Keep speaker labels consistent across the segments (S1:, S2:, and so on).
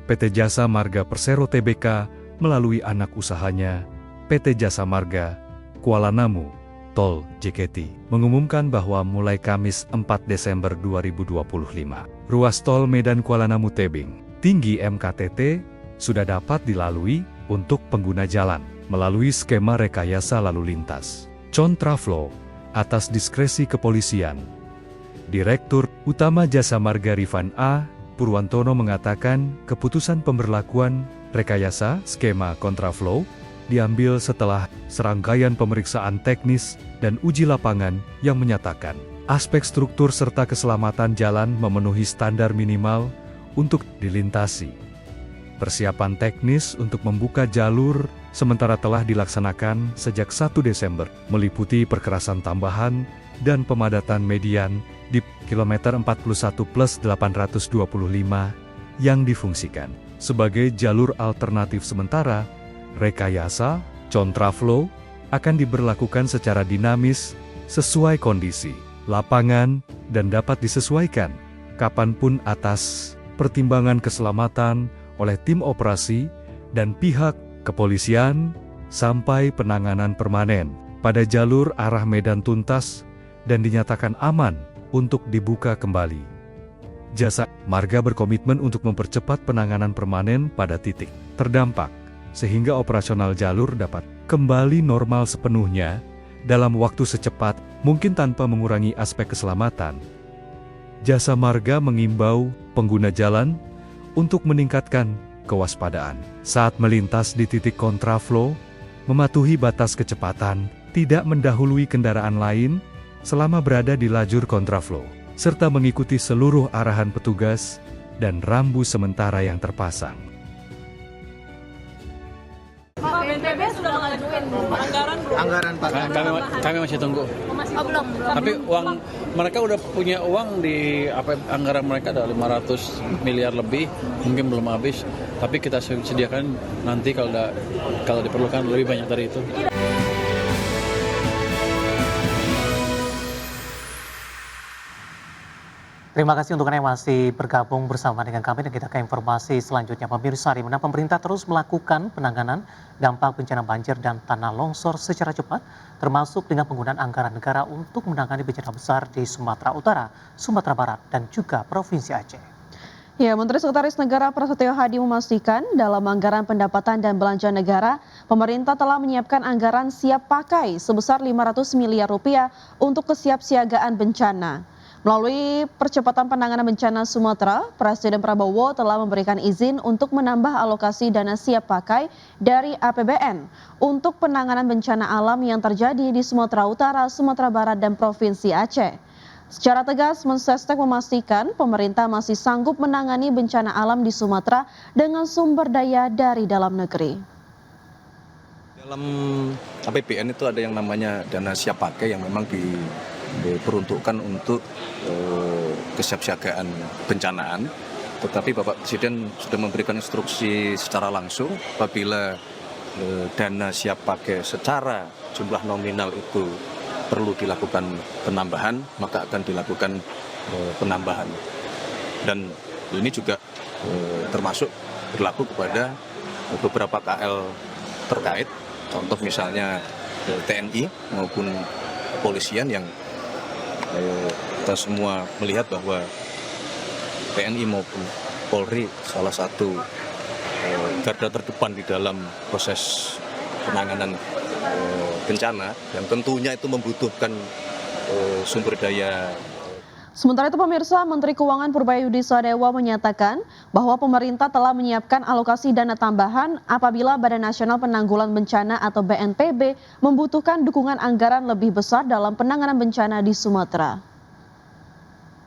S1: PT Jasa Marga Persero Tbk melalui anak usahanya, PT Jasa Marga Kuala Namu, Tol JKT, mengumumkan bahwa mulai Kamis 4 Desember 2025, ruas tol Medan Kuala Namu Tebing, tinggi MKTT, sudah dapat dilalui untuk pengguna jalan melalui skema rekayasa lalu lintas kontraflow atas diskresi kepolisian. Direktur Utama Jasa Marga Rifan A. Purwantono mengatakan keputusan pemberlakuan rekayasa skema kontraflow diambil setelah serangkaian pemeriksaan teknis dan uji lapangan yang menyatakan aspek struktur serta keselamatan jalan memenuhi standar minimal untuk dilintasi. Persiapan teknis untuk membuka jalur sementara telah dilaksanakan sejak 1 Desember, meliputi perkerasan tambahan dan pemadatan median di kilometer 41+825 yang difungsikan sebagai jalur alternatif sementara. Rekayasa kontraflow akan diberlakukan secara dinamis sesuai kondisi lapangan dan dapat disesuaikan kapanpun atas pertimbangan keselamatan oleh tim operasi dan pihak kepolisian sampai penanganan permanen pada jalur arah Medan tuntas dan dinyatakan aman untuk dibuka kembali. Jasa Marga berkomitmen untuk mempercepat penanganan permanen pada titik terdampak, sehingga operasional jalur dapat kembali normal sepenuhnya dalam waktu secepat mungkin tanpa mengurangi aspek keselamatan. Jasa Marga mengimbau pengguna jalan untuk meningkatkan kewaspadaan saat melintas di titik kontraflow, mematuhi batas kecepatan, tidak mendahului kendaraan lain selama berada di lajur kontraflow, serta mengikuti seluruh arahan petugas dan rambu sementara yang terpasang.
S2: Pak, BNPB sudah mengajukan anggaran Pak.
S3: Kami masih tunggu.
S2: Oh, belum.
S3: Tapi mereka udah punya uang di anggaran mereka ada 500 miliar lebih, mungkin belum habis. Tapi kita sediakan nanti kalau diperlukan lebih banyak dari itu.
S4: Terima kasih untuk Anda yang masih bergabung bersama dengan kami dan kita ke informasi selanjutnya. Pemirsa, di mana pemerintah terus melakukan penanganan dampak bencana banjir dan tanah longsor secara cepat, termasuk dengan penggunaan anggaran negara untuk menangani bencana besar di Sumatera Utara, Sumatera Barat, dan juga Provinsi Aceh.
S5: Ya, Menteri Sekretaris Negara Prasetyo Hadi memastikan dalam anggaran pendapatan dan belanja negara, pemerintah telah menyiapkan anggaran siap pakai sebesar 500 miliar rupiah untuk kesiapsiagaan bencana. Melalui percepatan penanganan bencana Sumatera, Presiden Prabowo telah memberikan izin untuk menambah alokasi dana siap pakai dari APBN untuk penanganan bencana alam yang terjadi di Sumatera Utara, Sumatera Barat, dan Provinsi Aceh. Secara tegas, Mensesnek memastikan pemerintah masih sanggup menangani bencana alam di Sumatera dengan sumber daya dari dalam negeri.
S6: Dalam APBN itu ada yang namanya dana siap pakai yang memang diperuntukkan untuk kesiapsiagaan bencanaan, tetapi Bapak Presiden sudah memberikan instruksi secara langsung apabila dana siap pakai secara jumlah nominal itu perlu dilakukan penambahan, maka akan dilakukan penambahan. Dan ini juga termasuk berlaku kepada beberapa KL terkait, contoh misalnya TNI maupun kepolisian yang kita semua melihat bahwa TNI maupun Polri salah satu garda terdepan di dalam proses penanganan bencana dan tentunya itu membutuhkan sumber daya.
S5: Sementara itu pemirsa, Menteri Keuangan Purbayudi Sadewa menyatakan bahwa pemerintah telah menyiapkan alokasi dana tambahan apabila Badan Nasional Penanggulangan Bencana atau BNPB membutuhkan dukungan anggaran lebih besar dalam penanganan bencana di Sumatera.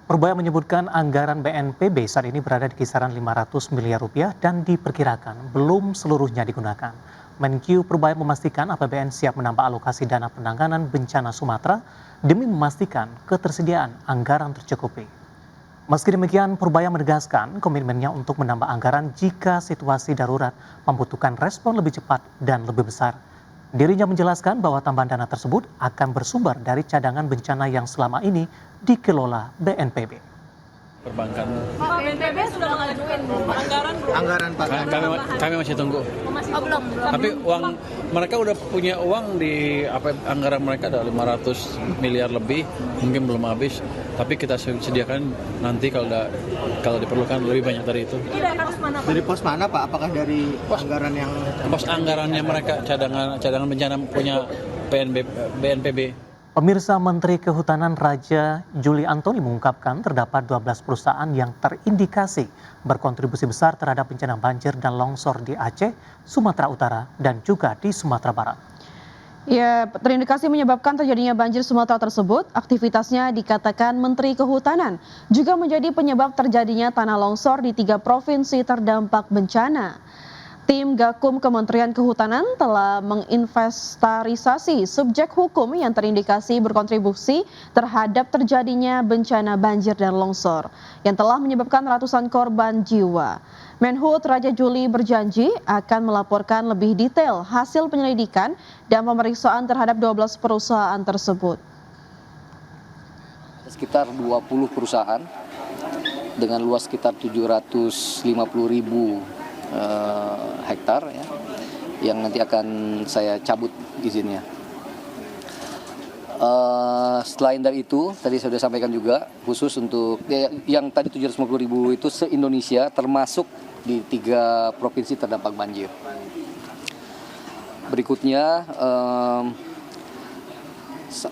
S4: Purbaya menyebutkan anggaran BNPB saat ini berada di kisaran 500 miliar rupiah dan diperkirakan belum seluruhnya digunakan. Menkyu Purbaya memastikan APBN siap menambah alokasi dana penanganan bencana Sumatera demi memastikan ketersediaan anggaran tercukupi. Meski demikian, Purbaya menegaskan komitmennya untuk menambah anggaran jika situasi darurat membutuhkan respon lebih cepat dan lebih besar. Dirinya menjelaskan bahwa tambahan dana tersebut akan bersumber dari cadangan bencana yang selama ini dikelola BNPB.
S3: Perbankan.
S2: Pak, BNPB sudah mengajukan anggaran belum?
S7: Anggaran Pak.
S3: Kami masih tunggu.
S2: Masih belum.
S3: Tapi uang mereka udah punya uang di anggaran mereka ada 500 miliar lebih, mungkin belum habis. Tapi kita sediakan nanti kalau diperlukan lebih banyak dari itu.
S2: Tidak, harus mana Pak?
S7: Dari pos mana Pak? Apakah dari anggaran yang
S3: Pos anggarannya mereka cadangan bencana punya BNPB.
S4: Pemirsa, Menteri Kehutanan Raja Juli Antoni mengungkapkan terdapat 12 perusahaan yang terindikasi berkontribusi besar terhadap bencana banjir dan longsor di Aceh, Sumatera Utara, dan juga di Sumatera Barat.
S5: Ya, terindikasi menyebabkan terjadinya banjir Sumatera tersebut, aktivitasnya dikatakan Menteri Kehutanan juga menjadi penyebab terjadinya tanah longsor di 3 provinsi terdampak bencana. Tim Gakum Kementerian Kehutanan telah menginventarisasi subjek hukum yang terindikasi berkontribusi terhadap terjadinya bencana banjir dan longsor yang telah menyebabkan ratusan korban jiwa. Menhub Raja Juli berjanji akan melaporkan lebih detail hasil penyelidikan dan pemeriksaan terhadap 12 perusahaan tersebut.
S8: Sekitar 20 perusahaan dengan luas sekitar 750.000 hektar ya, yang nanti akan saya cabut izinnya. Selain dari itu, tadi saya sudah sampaikan juga khusus untuk yang tadi 750.000 itu se-Indonesia, termasuk di 3 provinsi terdampak banjir. Berikutnya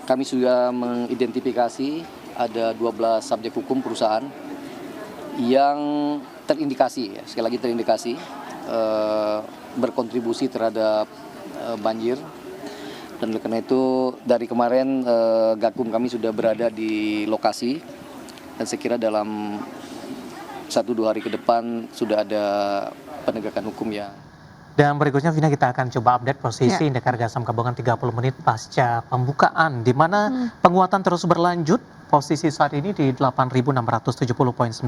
S8: kami sudah mengidentifikasi ada 12 subjek hukum perusahaan yang terindikasi, ya, sekali lagi terindikasi berkontribusi terhadap banjir. Dan oleh karena itu dari kemarin Gakum kami sudah berada di lokasi dan saya kira dalam 1-2 hari ke depan sudah ada penegakan hukum ya.
S4: Dan berikutnya Vina, kita akan coba update posisi indeks harga saham gabungan 30 menit pasca pembukaan, di mana penguatan terus berlanjut. Posisi saat ini di 8.670.980,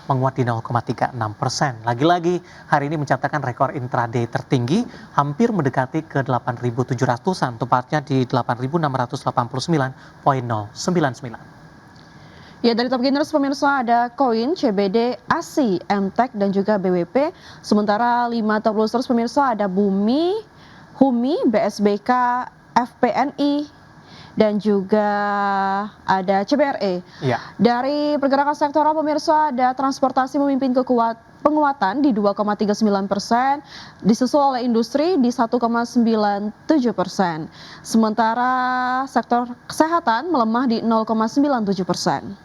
S4: menguat di 0,36%. Lagi-lagi hari ini mencatatkan rekor intraday tertinggi, hampir mendekati ke 8.700-an, tepatnya di 8.689.099.
S5: Ya, dari top gainers pemirsa ada Koin, CBD, ASI, MTEK, dan juga BWP. Sementara 5 top losers pemirsa ada Bumi, Humi, BSBK, FPNI, dan juga ada CBRE.
S4: Ya.
S5: Dari pergerakan sektoral pemirsa ada transportasi memimpin penguatan di 2,39%, disusul oleh industri di 1,97%. Sementara sektor kesehatan melemah di 0,97%.